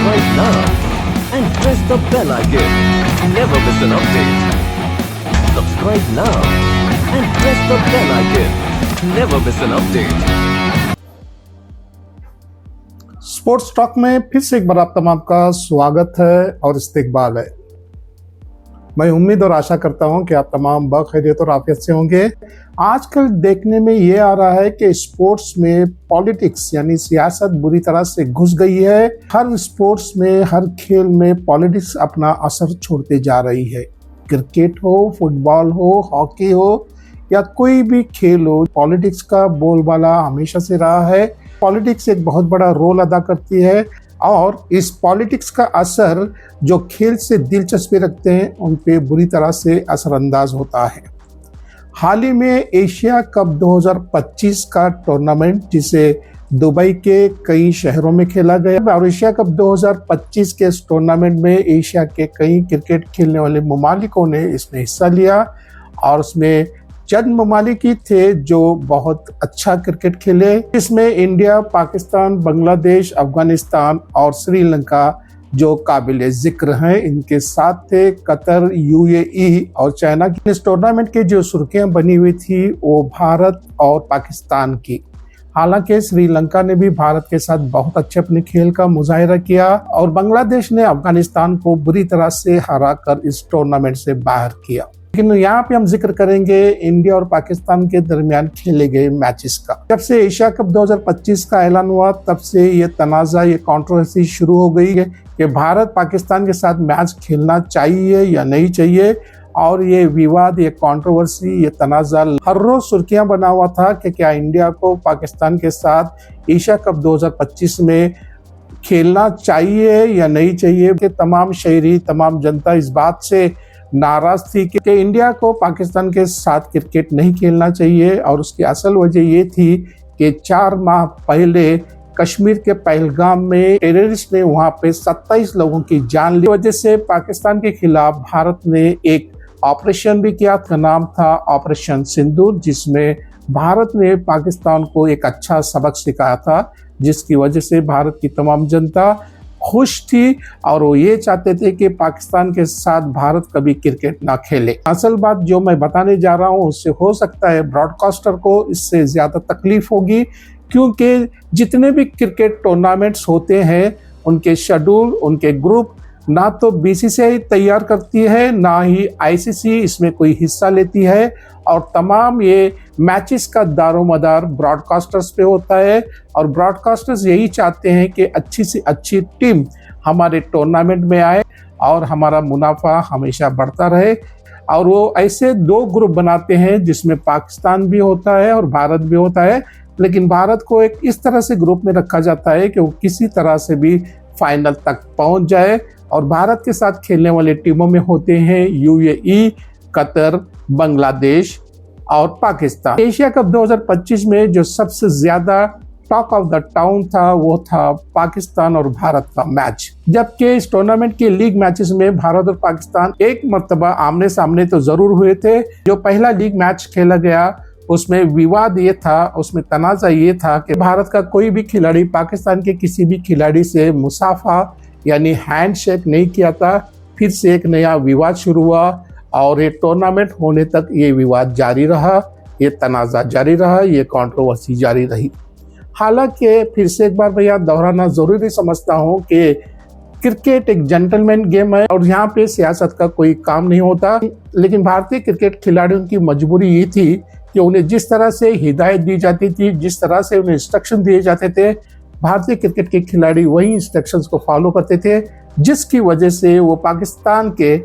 Subscribe now and press the bell icon. Never miss an update. Subscribe now and press the bell icon. Never miss an update. Sports talk में फिर से एक बार आप तमाम का स्वागत है और इस्तकबाल है। मैं उम्मीद और आशा करता हूं कि आप तमाम बखैरियत और आफियत से होंगे। आजकल देखने में ये आ रहा है कि स्पोर्ट्स में पॉलिटिक्स यानी सियासत बुरी तरह से घुस गई है। हर स्पोर्ट्स में, हर खेल में पॉलिटिक्स अपना असर छोड़ते जा रही है। क्रिकेट हो, फुटबॉल हो, हॉकी हो या कोई भी खेल हो, पॉलिटिक्स का बोलबाला हमेशा से रहा है। पॉलिटिक्स एक बहुत बड़ा रोल अदा करती है और इस पॉलिटिक्स का असर जो खेल से दिलचस्पी रखते हैं उन पे बुरी तरह से असरअंदाज होता है। हाल ही में एशिया कप 2025 का टूर्नामेंट जिसे दुबई के कई शहरों में खेला गया और एशिया कप 2025 के इस टूर्नामेंट में एशिया के कई क्रिकेट खेलने वाले ममालिकों ने इसमें हिस्सा लिया और उसमें चंद ममालिक ही थे जो बहुत अच्छा क्रिकेट खेले। इसमें इंडिया, पाकिस्तान, बांग्लादेश, अफगानिस्तान और श्रीलंका जो काबिल जिक्र हैं। इनके साथ थे कतर, यूएई और चाइना की। इस टूर्नामेंट की जो सुर्खियां बनी हुई थी वो भारत और पाकिस्तान की। हालांकि श्रीलंका ने भी भारत के साथ बहुत अच्छे अपने खेल का मुजाहिरा किया और बांग्लादेश ने अफगानिस्तान को बुरी तरह से हराकर इस टूर्नामेंट से बाहर किया। लेकिन यहाँ पे हम जिक्र करेंगे इंडिया और पाकिस्तान के दरमियान खेले गए मैचेस का। जब से एशिया कप 2025 का ऐलान हुआ तब से ये तनाज़ा, ये कंट्रोवर्सी शुरू हो गई है कि भारत पाकिस्तान के साथ मैच खेलना चाहिए या नहीं चाहिए। और ये विवाद, ये कंट्रोवर्सी, ये तनाज़ा हर रोज सुर्खियां बना हुआ था कि क्या इंडिया को पाकिस्तान के साथ एशिया कप 2025 में खेलना चाहिए या नहीं चाहिए। कि तमाम शहरी, तमाम जनता इस बात से नाराज थी कि इंडिया को पाकिस्तान के साथ क्रिकेट नहीं खेलना चाहिए। और उसकी असल वजह ये थी कि 4 माह पहले कश्मीर के पहलगाम में टेररिस्ट ने वहां पे 27 लोगों की जान ली। वजह से पाकिस्तान के खिलाफ भारत ने एक ऑपरेशन भी किया था, नाम था ऑपरेशन सिंदूर, जिसमें भारत ने पाकिस्तान को एक अच्छा सबक सिखाया था, जिसकी वजह से भारत की तमाम जनता खुश थी और वो ये चाहते थे कि पाकिस्तान के साथ भारत कभी क्रिकेट ना खेले। असल बात जो मैं बताने जा रहा हूँ उससे हो सकता है ब्रॉडकास्टर को इससे ज़्यादा तकलीफ होगी, क्योंकि जितने भी क्रिकेट टूर्नामेंट्स होते हैं उनके शेड्यूल, उनके ग्रुप ना तो बीसीसीआई तैयार करती है, ना ही आईसीसी इसमें कोई हिस्सा लेती है। और तमाम ये मैचेस का दारोमदार ब्रॉडकास्टर्स पे होता है और ब्रॉडकास्टर्स यही चाहते हैं कि अच्छी से अच्छी टीम हमारे टूर्नामेंट में आए और हमारा मुनाफा हमेशा बढ़ता रहे। और वो ऐसे 2 ग्रुप बनाते हैं जिसमें पाकिस्तान भी होता है और भारत भी होता है। लेकिन भारत को एक इस तरह से ग्रुप में रखा जाता है कि वो किसी तरह से भी फाइनल तक पहुंच जाए। और भारत के साथ खेलने वाले टीमों में होते हैं यूएई, कतर, बांग्लादेश और पाकिस्तान। एशिया कप 2025 में जो सबसे ज्यादा टॉक ऑफ द टाउन था वो था पाकिस्तान और भारत का मैच। जबकि इस टूर्नामेंट के लीग मैचेस में भारत और पाकिस्तान एक मर्तबा आमने सामने तो जरूर हुए थे। जो पहला लीग मैच खेला गया उसमें विवाद ये था, उसमें तनाज़ा ये था कि भारत का कोई भी खिलाड़ी पाकिस्तान के किसी भी खिलाड़ी से मुसाफा यानी हैंडशेक नहीं किया था। फिर से एक नया विवाद शुरू हुआ और ये टूर्नामेंट होने तक ये विवाद जारी रहा, ये तनाज़ा जारी रहा, ये कंट्रोवर्सी जारी रही। हालांकि फिर से एक बार मैं यहाँ दोहराना ज़रूरी समझता हूँ कि क्रिकेट एक जेंटलमैन गेम है और यहाँ पे सियासत का कोई काम नहीं होता। लेकिन भारतीय क्रिकेट खिलाड़ियों की मजबूरी ये थी कि उन्हें जिस तरह से हिदायत दी जाती थी, जिस तरह से उन्हें इंस्ट्रक्शन दिए जाते थे, भारतीय क्रिकेट के खिलाड़ी वही इंस्ट्रक्शंस को फॉलो करते थे, जिसकी वजह से वो पाकिस्तान के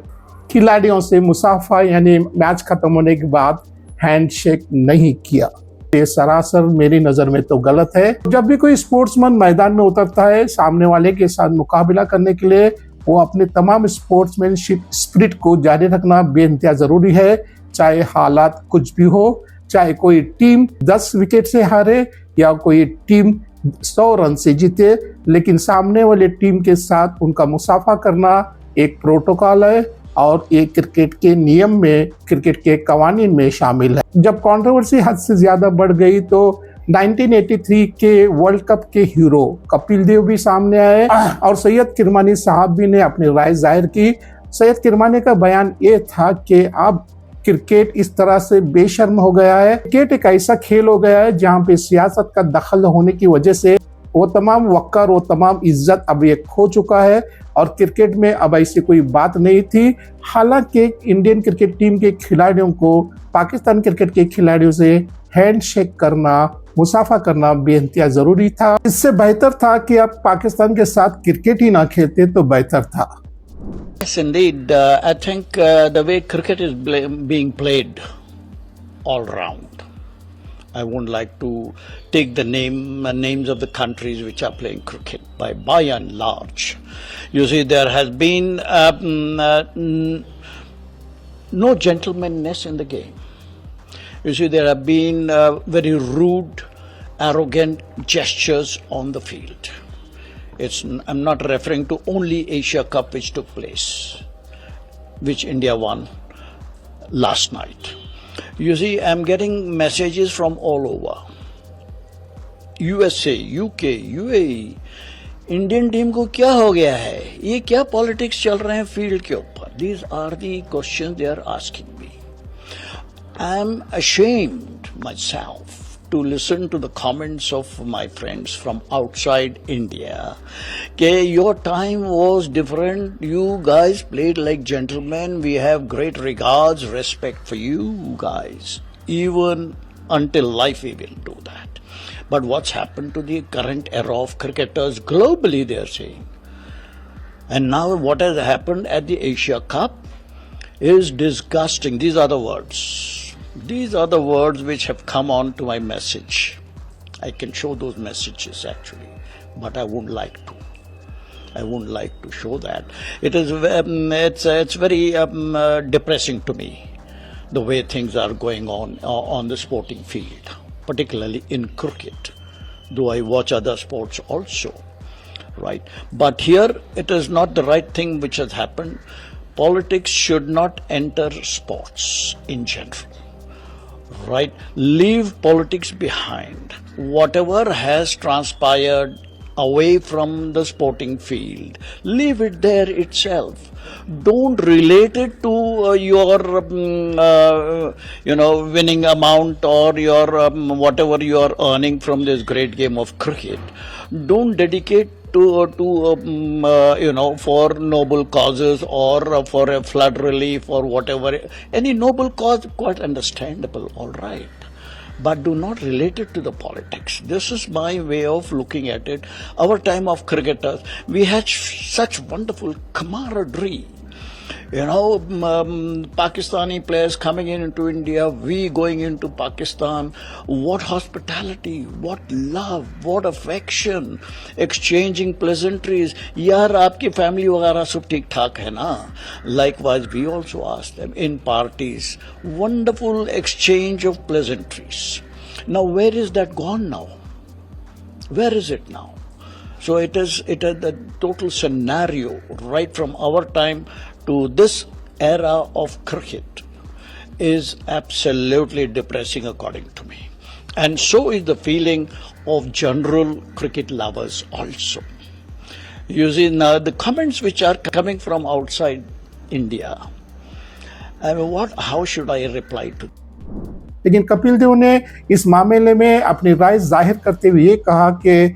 खिलाड़ियों से मुसाफा यानी मैच खत्म होने के बाद हैंडशेक नहीं किया। ये सरासर मेरी नज़र में तो गलत है। जब भी कोई स्पोर्ट्समैन मैदान में उतरता है सामने वाले के साथ मुकाबला करने के लिए, वो अपने तमाम स्पोर्ट्समैनशिप स्पिरिट को जारी रखना बेइंतहा ज़रूरी है। चाहे हालात कुछ भी हो, चाहे कोई टीम 10 विकेट से हारे या कोई टीम 100 रन से जीते, लेकिन सामने वाले टीम के साथ उनका मुसाफा करना एक प्रोटोकॉल है और ये क्रिकेट के नियम में, क्रिकेट के कवानीन में शामिल है। जब कंट्रोवर्सी हद से ज्यादा बढ़ गई तो 1983 के वर्ल्ड कप के हीरो कपिल देव भी सामने आए और सैयद किरमानी साहब भी ने अपनी राय जाहिर की। सैयद किरमानी का बयान ये था कि अब क्रिकेट इस तरह से बेशर्म हो गया है, क्रिकेट एक ऐसा खेल हो गया है जहां पे सियासत का दखल होने की वजह से वो तमाम वक़्र, वो तमाम इज्जत अब ये खो चुका है और क्रिकेट में अब ऐसी कोई बात नहीं थी। हालांकि इंडियन क्रिकेट टीम के खिलाड़ियों को पाकिस्तान क्रिकेट के खिलाड़ियों से हैंडशेक करना, मुसाफा करना बेइंतहा जरूरी था। इससे बेहतर था कि आप पाकिस्तान के साथ क्रिकेट ही ना खेलते तो बेहतर था। Yes, indeed. I think the way cricket is being played all round. I wouldn't like to take the names of the countries which are playing cricket by and large. You see, there has been no gentlemanness in the game. You see, there have been very rude, arrogant gestures on the field. I'm not referring to only Asia Cup which took place, which India won last night. You see, I'm getting messages from all over. USA, UK, UAE. Indian team को क्या हो गया है? ये क्या politics चल रहे हैं फील्ड के ऊपर? These are the questions they are asking me. I'm ashamed myself to listen to the comments of my friends from outside India. Okay, your time was different. You guys played like gentlemen. We have great regards, respect for you guys. Even until life we will do that. But what's happened to the current era of cricketers globally, they are saying. And now what has happened at the Asia Cup is disgusting. These are the words. These are the words which have come on to my message. I can show those messages actually, but I wouldn't like to. I wouldn't like to show that. It's very depressing to me, the way things are going on the sporting field, particularly in cricket, though I watch other sports also, right? But here it is not the right thing which has happened. Politics should not enter sports in general. Right? Leave politics behind. Whatever has transpired away from the sporting field, leave it there itself. Don't relate it to your winning amount or your whatever you are earning from this great game of cricket. Don't dedicate to for noble causes or for a flood relief or whatever. Any noble cause, quite understandable, all right. But do not relate it to the politics. This is my way of looking at it. Our time of cricketers, we had such wonderful camaraderie. Pakistani players coming into India, we going into Pakistan, what hospitality, what love, what affection, exchanging pleasantries. Yaar, aapki family wagara sab theek thak hai na? Likewise, we also ask them in parties. Wonderful exchange of pleasantries. Now, where is that gone now? Where is it now? So it is the total scenario right from our time to this era of cricket is absolutely depressing according to me. And so is the feeling of general cricket lovers also. You see, now the comments which are coming from outside India, I mean, how should I reply to? लेकिन कपिल देव ने इस मामले में अपनी राय जाहिर करते हुए ये कहा कि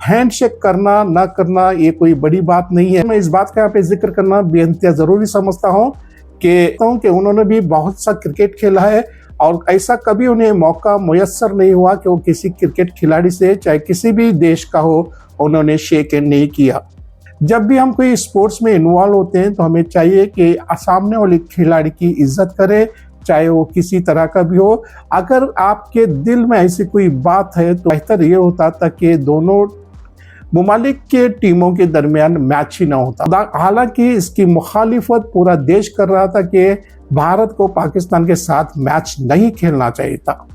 हैंडशेक करना ना करना ये कोई बड़ी बात नहीं है। मैं इस बात का यहाँ पे जिक्र करना बेहद जरूरी समझता हूँ कि उन्होंने भी बहुत सा क्रिकेट खेला है और ऐसा कभी उन्हें मौका मुयस्सर नहीं हुआ कि वो किसी क्रिकेट खिलाड़ी से, चाहे किसी भी देश का हो, उन्होंने शेक हैंड नहीं किया। जब भी हम कोई स्पोर्ट्स में इन्वॉल्व होते हैं तो हमें चाहिए कि सामने वाले खिलाड़ी की इज्जत करें, चाहे वो किसी तरह का भी हो। अगर आपके दिल में ऐसी कोई बात है तो बेहतर ये होता था कि दोनों मुमालिक के टीमों के दरमियान मैच ही ना होता। हालांकि इसकी मुखालिफत पूरा देश कर रहा था कि भारत को पाकिस्तान के साथ मैच नहीं खेलना चाहिए था।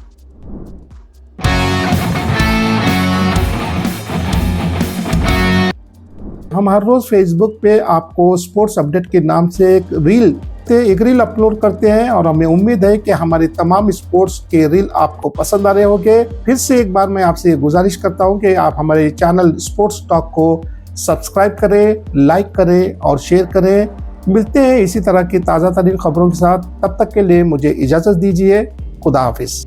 हम हर रोज फेसबुक पे आपको स्पोर्ट्स अपडेट के नाम से एक रील हफ्ते एक रील अपलोड करते हैं और हमें उम्मीद है कि हमारे तमाम स्पोर्ट्स के रील आपको पसंद आ रहे होंगे। फिर से एक बार मैं आपसे गुजारिश करता हूं कि आप हमारे चैनल स्पोर्ट्स टॉक को सब्सक्राइब करें, लाइक करें और शेयर करें। मिलते हैं इसी तरह की ताज़ा तरीन खबरों के साथ। तब तक के लिए मुझे इजाज़त दीजिए। खुदा हाफिज।